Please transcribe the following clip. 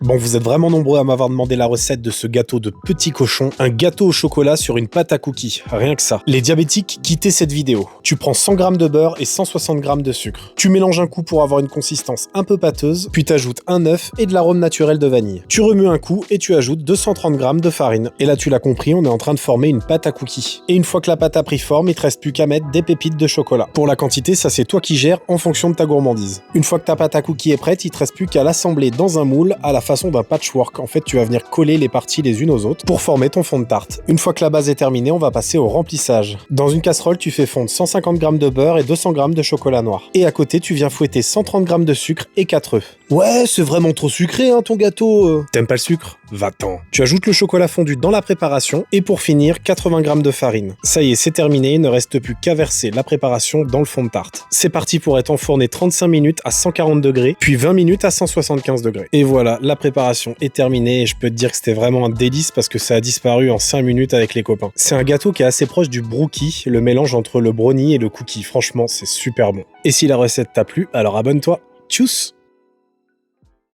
Bon, vous êtes vraiment nombreux à m'avoir demandé la recette de ce gâteau de petit cochon, un gâteau au chocolat sur une pâte à cookies, rien que ça. Les diabétiques, quittez cette vidéo. Tu prends 100 g de beurre et 160 g de sucre. Tu mélanges un coup pour avoir une consistance un peu pâteuse, puis t'ajoutes un œuf et de l'arôme naturel de vanille. Tu remues un coup et tu ajoutes 230 g de farine. Et là tu l'as compris, on est en train de former une pâte à cookies. Et une fois que la pâte a pris forme, il te reste plus qu'à mettre des pépites de chocolat. Pour la quantité, ça c'est toi qui gères en fonction de ta gourmandise. Une fois que ta pâte à cookies est prête, il te reste plus qu'à l'assembler dans un moule à la façon d'un patchwork. En fait, tu vas venir coller les parties les unes aux autres pour former ton fond de tarte. Une fois que la base est terminée, on va passer au remplissage. Dans une casserole, tu fais fondre 150 g de beurre et 200 g de chocolat noir. Et à côté, tu viens fouetter 130 g de sucre et 4 œufs. Ouais, c'est vraiment trop sucré, hein, ton gâteau. T'aimes pas le sucre? Va-t'en. Tu ajoutes le chocolat fondu dans la préparation et pour finir, 80 g de farine. Ça y est, c'est terminé, il ne reste plus qu'à verser la préparation dans le fond de tarte. C'est parti pour être enfourné 35 minutes à 140 degrés, puis 20 minutes à 175 degrés. Et voilà, la préparation est terminée et je peux te dire que c'était vraiment un délice parce que ça a disparu en 5 minutes avec les copains. C'est un gâteau qui est assez proche du brookie, le mélange entre le brownie et le cookie. Franchement, c'est super bon. Et si la recette t'a plu, alors abonne-toi. Tchuss!